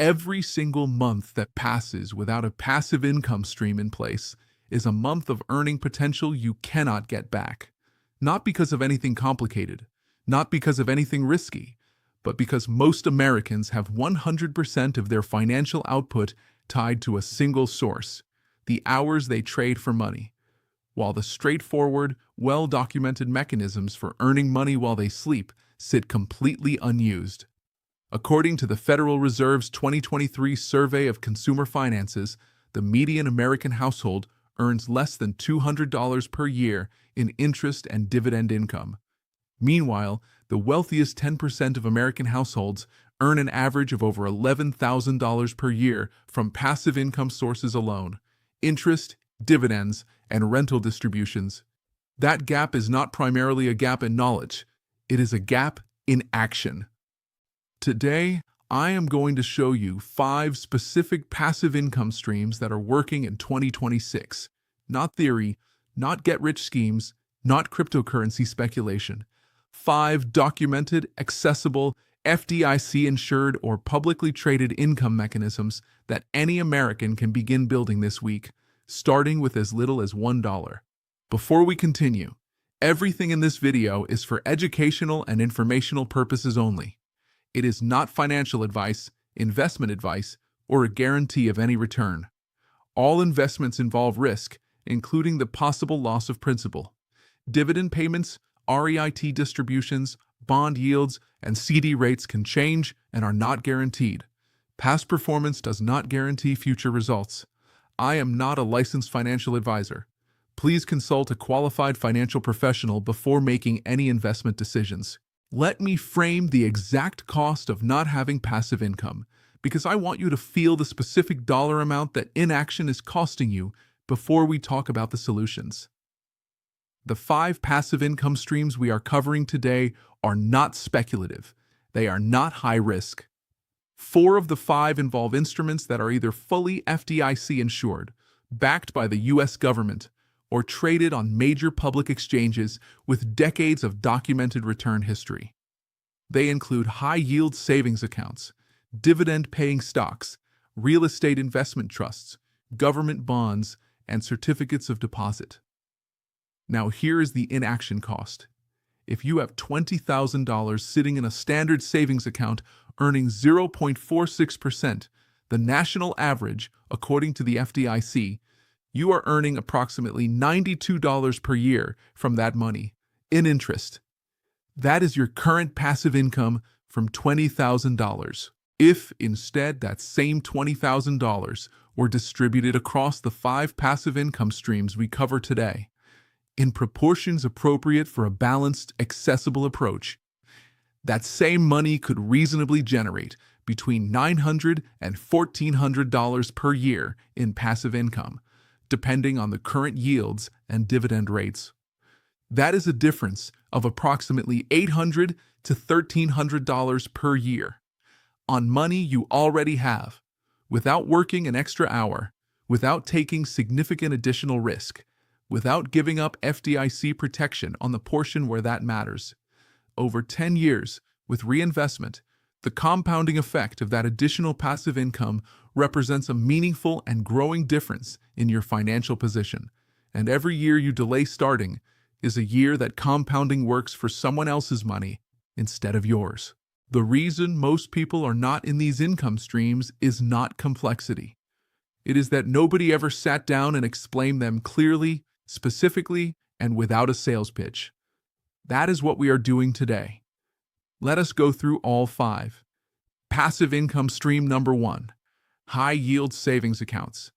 Every single month that passes without a passive income stream in place is a month of earning potential you cannot get back. Not because of anything complicated, not because of anything risky, but because most Americans have 100% of their financial output tied to a single source, the hours they trade for money, while the straightforward, well-documented mechanisms for earning money while they sleep sit completely unused. According to the Federal Reserve's 2023 Survey of Consumer Finances, the median American household earns less than $200 per year in interest and dividend income. Meanwhile, the wealthiest 10% of American households earn an average of over $11,000 per year from passive income sources alone: interest, dividends, and rental distributions. That gap is not primarily a gap in knowledge, it is a gap in action. Today, I am going to show you 5 specific passive income streams that are working in 2026. Not theory, not get-rich schemes, not cryptocurrency speculation. 5 documented, accessible, FDIC-insured, or publicly traded income mechanisms that any American can begin building this week, starting with as little as $1. Before we continue, everything in this video is for educational and informational purposes only. It is not financial advice, investment advice, or a guarantee of any return. All investments involve risk, including the possible loss of principal. Dividend payments, REIT distributions, bond yields, and CD rates can change and are not guaranteed. Past performance does not guarantee future results. I am not a licensed financial advisor. Please consult a qualified financial professional before making any investment decisions. Let me frame the exact cost of not having passive income, because I want you to feel the specific dollar amount that inaction is costing you before we talk about the solutions. The 5 passive income streams we are covering today are not speculative. They are not high risk. 4 of the 5 involve instruments that are either fully FDIC insured, backed by the U.S. government, or traded on major public exchanges with decades of documented return history. They include high-yield savings accounts, dividend-paying stocks, real estate investment trusts, government bonds, and certificates of deposit. Now here is the inaction cost. If you have $20,000 sitting in a standard savings account earning 0.46%, the national average, according to the FDIC, you are earning approximately $92 per year from that money in interest. That is your current passive income from $20,000. If instead that same $20,000 were distributed across the 5 passive income streams we cover today, in proportions appropriate for a balanced, accessible approach, that same money could reasonably generate between $900 and $1,400 per year in passive income, depending on the current yields and dividend rates. That is a difference of approximately $800 to $1,300 per year on money you already have, without working an extra hour, without taking significant additional risk, without giving up FDIC protection on the portion where that matters. Over 10 years, with reinvestment, the compounding effect of that additional passive income represents a meaningful and growing difference in your financial position. And every year you delay starting is a year that compounding works for someone else's money instead of yours. The reason most people are not in these income streams is not complexity. It is that nobody ever sat down and explained them clearly, specifically, and without a sales pitch. That is what we are doing today. Let us go through all 5. Passive income stream number 1, high-yield savings accounts.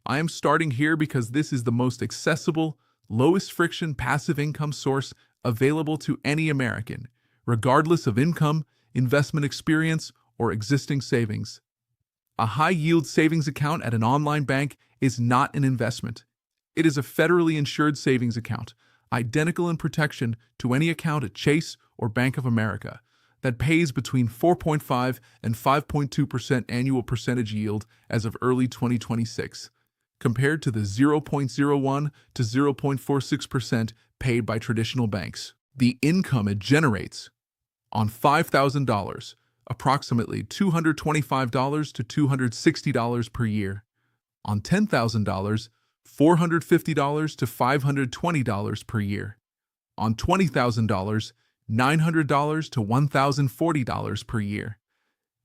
I am starting here because this is the most accessible, lowest-friction passive income source available to any American, regardless of income, investment experience, or existing savings. A high-yield savings account at an online bank is not an investment. It is a federally insured savings account, identical in protection to any account at Chase or Bank of America, that pays between 4.5 and 5.2% annual percentage yield as of early 2026, compared to the 0.01 to 0.46% paid by traditional banks. The income it generates on $5,000 approximately $225 to $260 per year. On $10,000, $450 to $520 per year. On $20,000, $900 to $1,040 per year.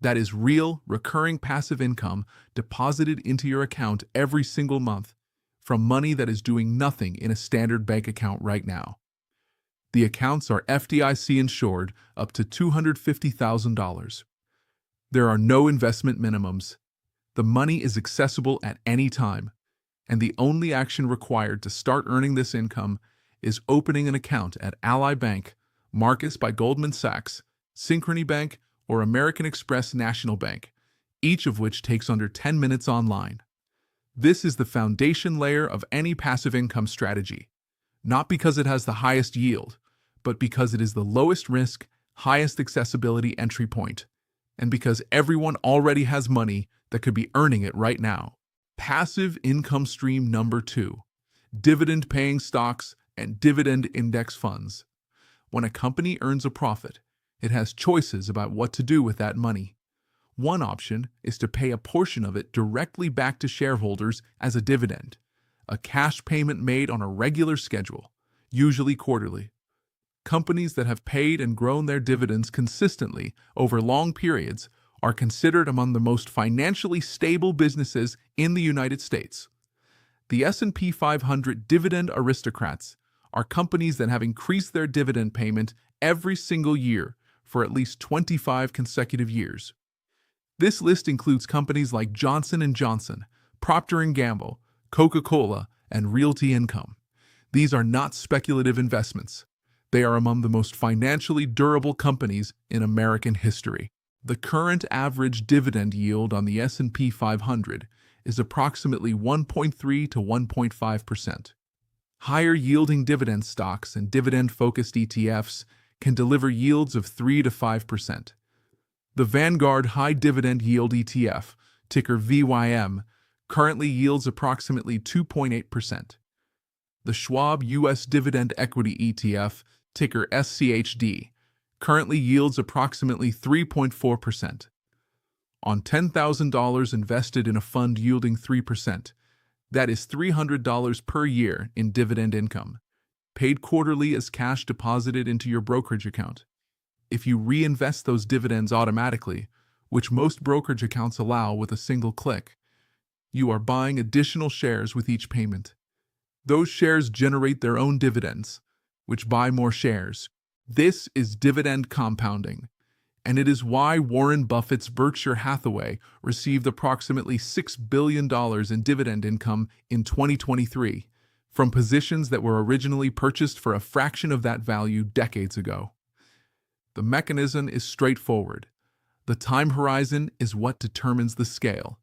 That is real, recurring passive income deposited into your account every single month from money that is doing nothing in a standard bank account right now. The accounts are FDIC insured up to $250,000. There are no investment minimums. The money is accessible at any time, and the only action required to start earning this income is opening an account at Ally Bank, Marcus by Goldman Sachs, Synchrony Bank, or American Express National Bank, each of which takes under 10 minutes online. This is the foundation layer of any passive income strategy, not because it has the highest yield, but because it is the lowest risk, highest accessibility entry point, and because everyone already has money that could be earning it right now. Passive income stream number 2, dividend-paying stocks and dividend index funds. When a company earns a profit, it has choices about what to do with that money. One option is to pay a portion of it directly back to shareholders as a dividend, a cash payment made on a regular schedule, usually quarterly. Companies that have paid and grown their dividends consistently over long periods are considered among the most financially stable businesses in the United States. The S&P 500 Dividend Aristocrats are companies that have increased their dividend payment every single year for at least 25 consecutive years. This list includes companies like Johnson & Johnson, Procter & Gamble, Coca-Cola, and Realty Income. These are not speculative investments. They are among the most financially durable companies in American history. The current average dividend yield on the S&P 500 is approximately 1.3 to 1.5%. Higher-yielding dividend stocks and dividend-focused ETFs can deliver yields of 3 to 5%. The Vanguard High Dividend Yield ETF, ticker VYM, currently yields approximately 2.8%. The Schwab U.S. Dividend Equity ETF, ticker SCHD, currently yields approximately 3.4%. On $10,000 invested in a fund yielding 3%, that is $300 per year in dividend income, paid quarterly as cash deposited into your brokerage account. If you reinvest those dividends automatically, which most brokerage accounts allow with a single click, you are buying additional shares with each payment. Those shares generate their own dividends, which buy more shares. This is dividend compounding, and it is why Warren Buffett's Berkshire Hathaway received approximately $6 billion in dividend income in 2023 from positions that were originally purchased for a fraction of that value decades ago. The mechanism is straightforward. The time horizon is what determines the scale.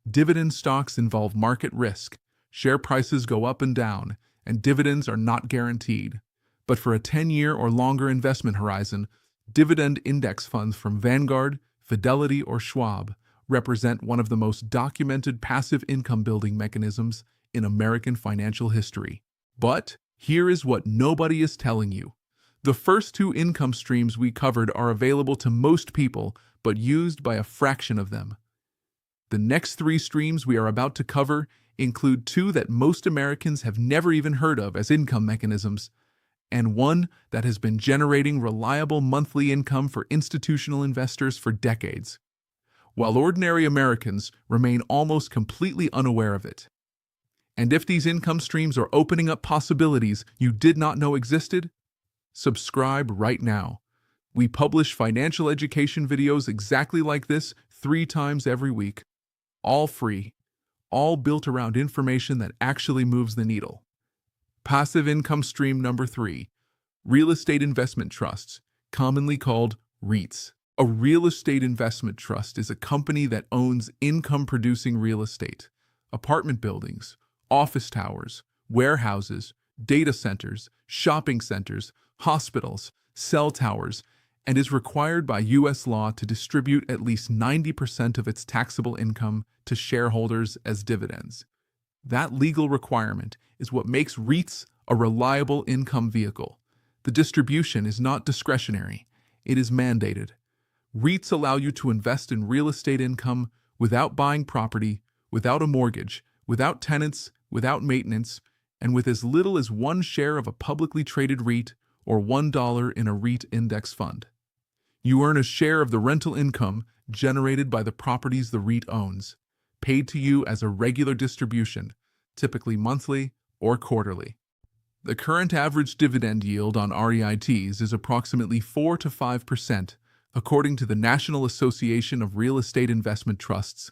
Dividend stocks involve market risk. Share prices go up and down, and dividends are not guaranteed. But for a 10-year or longer investment horizon, dividend index funds from Vanguard, Fidelity, or Schwab represent one of the most documented passive income building mechanisms in American financial history. But here is what nobody is telling you. The first 2 income streams we covered are available to most people, but used by a fraction of them. The next 3 streams we are about to cover include 2 that most Americans have never even heard of as income mechanisms, and one that has been generating reliable monthly income for institutional investors for decades, while ordinary Americans remain almost completely unaware of it. And if these income streams are opening up possibilities you did not know existed, subscribe right now. We publish financial education videos exactly like this 3 times every week, all free, all built around information that actually moves the needle. Passive income stream number 3, real estate investment trusts, commonly called REITs. A real estate investment trust is a company that owns income-producing real estate, apartment buildings, office towers, warehouses, data centers, shopping centers, hospitals, cell towers, and is required by U.S. law to distribute at least 90% of its taxable income to shareholders as dividends. That legal requirement is what makes REITs a reliable income vehicle. The distribution is not discretionary, it is mandated. REITs allow you to invest in real estate income without buying property, without a mortgage, without tenants, without maintenance, and with as little as one share of a publicly traded REIT or $1 in a REIT index fund. You earn a share of the rental income generated by the properties the REIT owns, paid to you as a regular distribution, typically monthly or quarterly. The current average dividend yield on REITs is approximately 4 to 5%, according to the National Association of Real Estate Investment Trusts.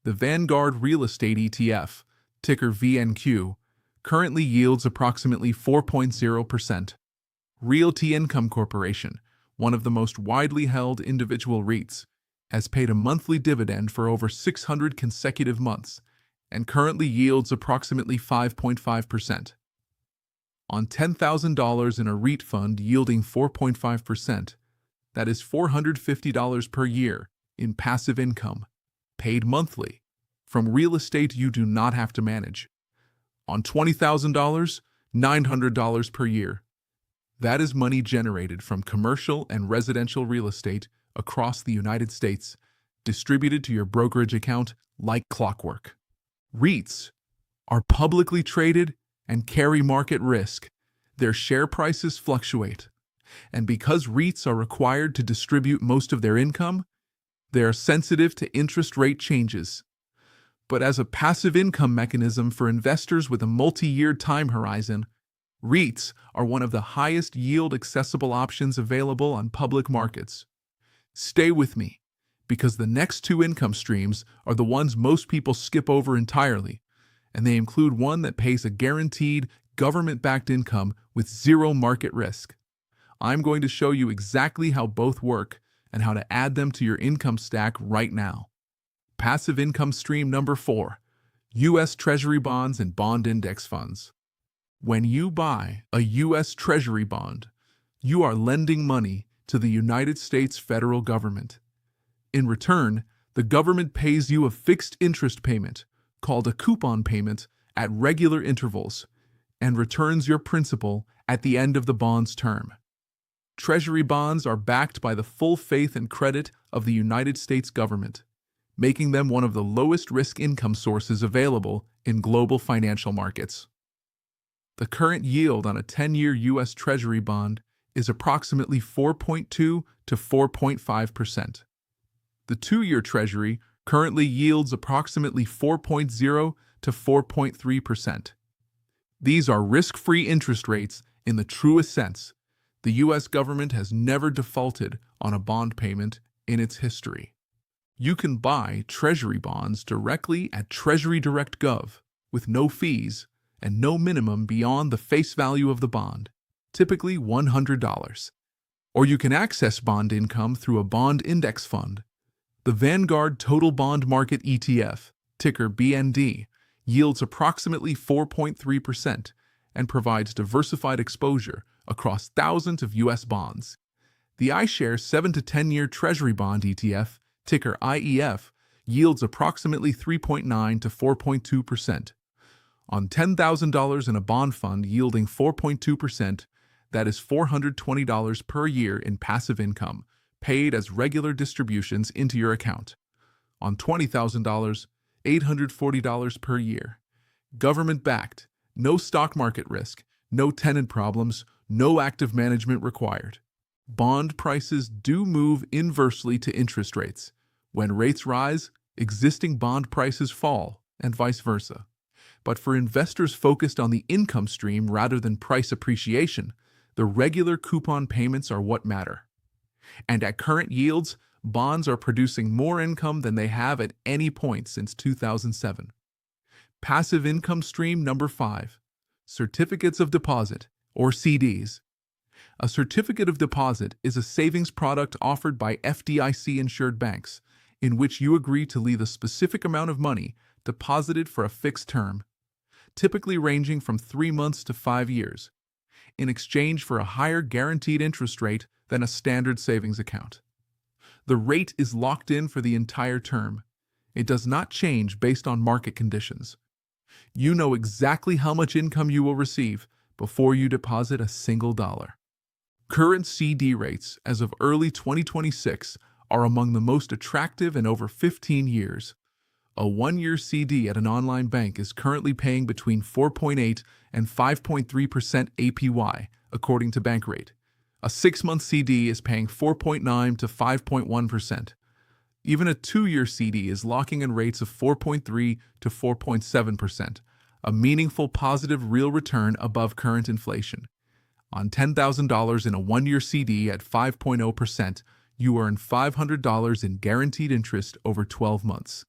The Vanguard Real Estate ETF, ticker VNQ, currently yields approximately 4.0%. Realty Income Corporation, one of the most widely held individual REITs, has paid a monthly dividend for over 600 consecutive months and currently yields approximately 5.5%. On $10,000 in a REIT fund yielding 4.5%, that is $450 per year in passive income, paid monthly, from real estate you do not have to manage. On $20,000, $900 per year. That is money generated from commercial and residential real estate across the United States, distributed to your brokerage account like clockwork. REITs are publicly traded and carry market risk. Their share prices fluctuate. And because REITs are required to distribute most of their income, they are sensitive to interest rate changes. But as a passive income mechanism for investors with a multi-year time horizon, REITs are one of the highest yield accessible options available on public markets. Stay with me, because the next two income streams are the ones most people skip over entirely, and they include one that pays a guaranteed, government-backed income with zero market risk. I'm going to show you exactly how both work and how to add them to your income stack right now. Passive income stream number 4, U.S. Treasury bonds and bond index funds. When you buy a U.S. Treasury bond, you are lending money to the United States federal government. In return, the government pays you a fixed interest payment, called a coupon payment, at regular intervals, and returns your principal at the end of the bond's term. Treasury bonds are backed by the full faith and credit of the United States government, making them one of the lowest risk income sources available in global financial markets. The current yield on a 10-year U.S. Treasury bond is approximately 4.2 to 4.5%. The 2-year Treasury currently yields approximately 4.0 to 4.3%. These are risk-free interest rates in the truest sense. The U.S. government has never defaulted on a bond payment in its history. You can buy Treasury bonds directly at TreasuryDirect.gov with no fees and no minimum beyond the face value of the bond, typically $100. Or you can access bond income through a bond index fund. The Vanguard Total Bond Market ETF, ticker BND, yields approximately 4.3% and provides diversified exposure across thousands of U.S. bonds. The iShares 7 to 10-year Treasury Bond ETF, ticker IEF, yields approximately 3.9 to 4.2%. On $10,000 in a bond fund yielding 4.2%, that is $420 per year in passive income, paid as regular distributions into your account. On $20,000, $840 per year. Government-backed, no stock market risk, no tenant problems, no active management required. Bond prices do move inversely to interest rates. When rates rise, existing bond prices fall, and vice versa. But for investors focused on the income stream rather than price appreciation, the regular coupon payments are what matter. And at current yields, bonds are producing more income than they have at any point since 2007. Passive income stream number 5, certificates of deposit, or CDs. A certificate of deposit is a savings product offered by FDIC-insured banks, in which you agree to leave a specific amount of money deposited for a fixed term, typically ranging from 3 months to 5 years, in exchange for a higher guaranteed interest rate than a standard savings account. The rate is locked in for the entire term. It does not change based on market conditions. You know exactly how much income you will receive before you deposit a single dollar. Current CD rates as of early 2026 are among the most attractive in over 15 years. A one-year CD at an online bank is currently paying between 4.8 and 5.3% APY, according to Bankrate. A 6-month CD is paying 4.9 to 5.1%. Even a 2-year CD is locking in rates of 4.3 to 4.7%, a meaningful positive real return above current inflation. On $10,000 in a 1-year CD at 5.0%, you earn $500 in guaranteed interest over 12 months.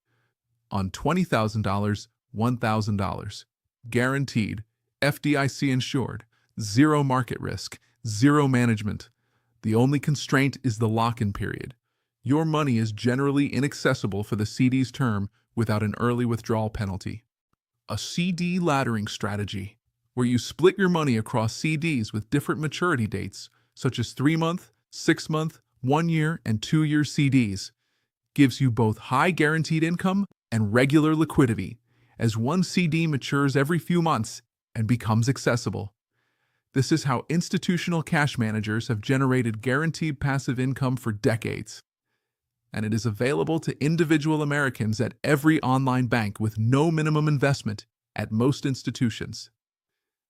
On $20,000, $1,000. Guaranteed, FDIC insured, zero market risk, zero management. The only constraint is the lock-in period. Your money is generally inaccessible for the CD's term without an early withdrawal penalty. A CD laddering strategy, where you split your money across CDs with different maturity dates, such as 3-month, 6-month, 1-year, and 2-year CDs, gives you both high guaranteed income and regular liquidity, as one CD matures every few months and becomes accessible. This is how institutional cash managers have generated guaranteed passive income for decades. And it is available to individual Americans at every online bank with no minimum investment at most institutions.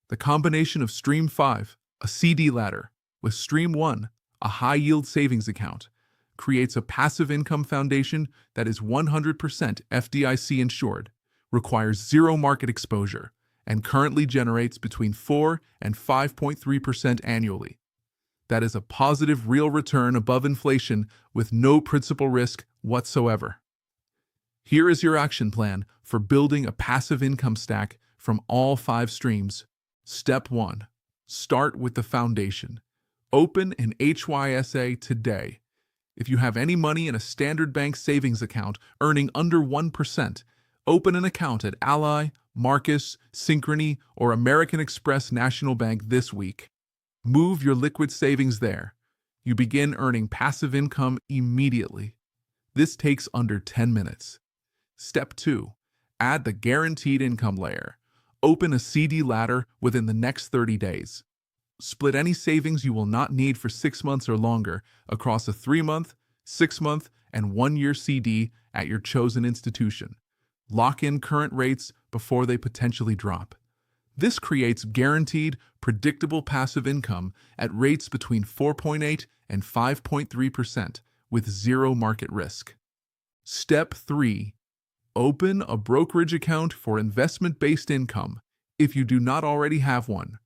The combination of Stream 5, a CD ladder, with Stream 1, a high-yield savings account, creates a passive income foundation that is 100% FDIC insured, requires zero market exposure, and currently generates between 4 and 5.3% annually. That is a positive real return above inflation with no principal risk whatsoever. Here is your action plan for building a passive income stack from all 5 streams. Step 1. Start with the foundation. Open an HYSA today. If you have any money in a standard bank savings account earning under 1%, open an account at Ally, Marcus, Synchrony, or American Express National Bank this week. Move your liquid savings there. You begin earning passive income immediately. This takes under 10 minutes. Step 2. Add the guaranteed income layer. Open a CD ladder within the next 30 days. Split any savings you will not need for 6 months or longer across a 3-month, 6-month, and 1-year CD at your chosen institution. Lock in current rates before they potentially drop. This creates guaranteed, predictable passive income at rates between 4.8 and 5.3% with zero market risk. Step 3. Open a brokerage account for investment-based income if you do not already have one.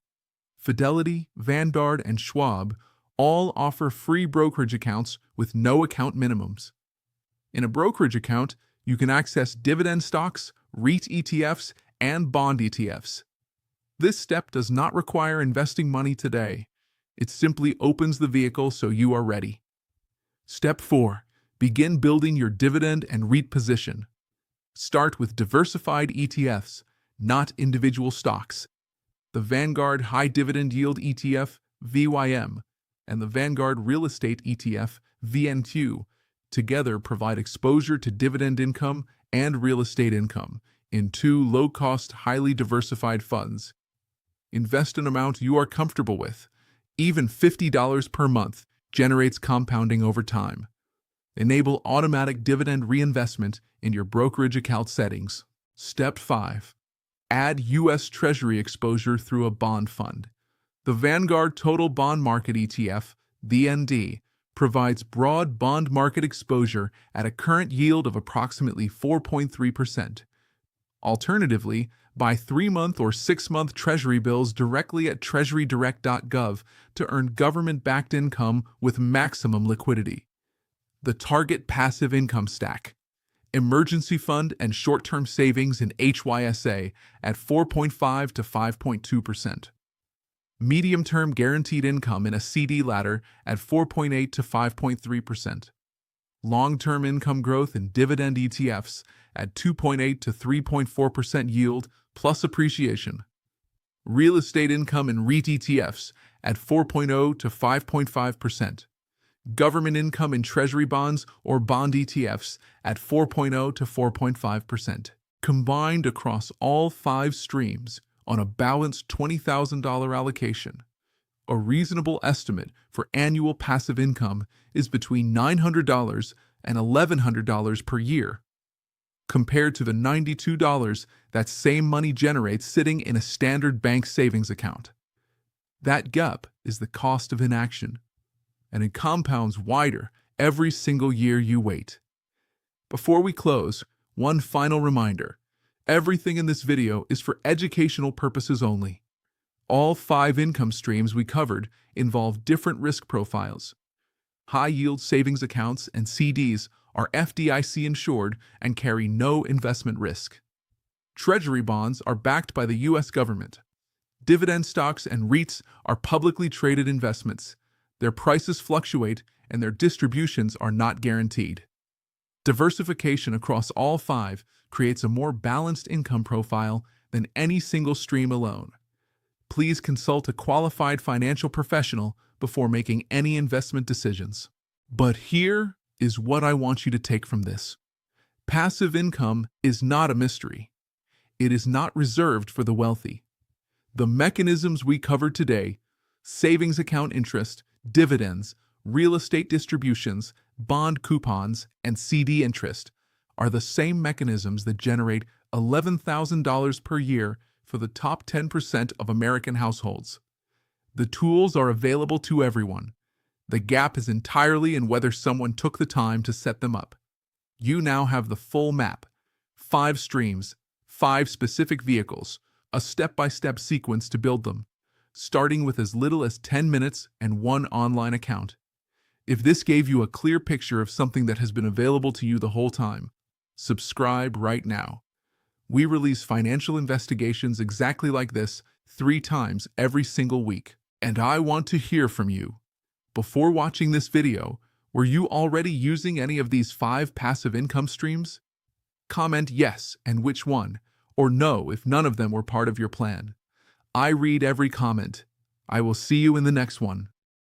Fidelity, Vanguard, and Schwab all offer free brokerage accounts with no account minimums. In a brokerage account, you can access dividend stocks, REIT ETFs, and bond ETFs. This step does not require investing money today. It simply opens the vehicle so you are ready. Step 4. Begin building your dividend and REIT position. Start with diversified ETFs, not individual stocks. The Vanguard High Dividend Yield ETF, VYM, and the Vanguard Real Estate ETF, VNQ, together provide exposure to dividend income and real estate income in 2 low-cost, highly diversified funds. Invest an amount you are comfortable with. Even $50 per month generates compounding over time. Enable automatic dividend reinvestment in your brokerage account settings. Step 5. Add U.S. Treasury exposure through a bond fund. The Vanguard Total Bond Market ETF, VND, provides broad bond market exposure at a current yield of approximately 4.3%. Alternatively, buy 3-month or 6-month Treasury bills directly at treasurydirect.gov to earn government-backed income with maximum liquidity. The Target Passive Income Stack. Emergency fund and short-term savings in HYSA at 4.5 to 5.2%. Medium-term guaranteed income in a CD ladder at 4.8 to 5.3%. Long-term income growth in dividend ETFs at 2.8 to 3.4% yield plus appreciation. Real estate income in REIT ETFs at 4.0 to 5.5%. Government income in Treasury bonds or bond ETFs at 4.0 to 4.5%. Combined across all 5 streams on a balanced $20,000 allocation. A reasonable estimate for annual passive income is between $900 and $1,100 per year, compared to the $92 that same money generates sitting in a standard bank savings account. That gap is the cost of inaction, and it compounds wider every single year you wait. Before we close, one final reminder. Everything in this video is for educational purposes only. All 5 income streams we covered involve different risk profiles. High-yield savings accounts and CDs are FDIC insured and carry no investment risk. Treasury bonds are backed by the U.S. government. Dividend stocks and REITs are publicly traded investments. Their prices fluctuate and their distributions are not guaranteed. Diversification across all 5 creates a more balanced income profile than any single stream alone. Please consult a qualified financial professional before making any investment decisions. But here is what I want you to take from this. Passive income is not a mystery. It is not reserved for the wealthy. The mechanisms we covered today, savings account interest, dividends, real estate distributions, bond coupons, and CD interest, are the same mechanisms that generate $11,000 per year for the top 10% of American households. The tools are available to everyone. The gap is entirely in whether someone took the time to set them up. You now have the full map: 5 streams, 5 specific vehicles, a step-by-step sequence to build them, starting with as little as 10 minutes and 1 online account. If this gave you a clear picture of something that has been available to you the whole time, subscribe right now. We release financial investigations exactly like this 3 times every single week, and I want to hear from you. Before watching this video, were you already using any of these 5 passive income streams? Comment yes and which one, or no if none of them were part of your plan. I read every comment. I will see you in the next one.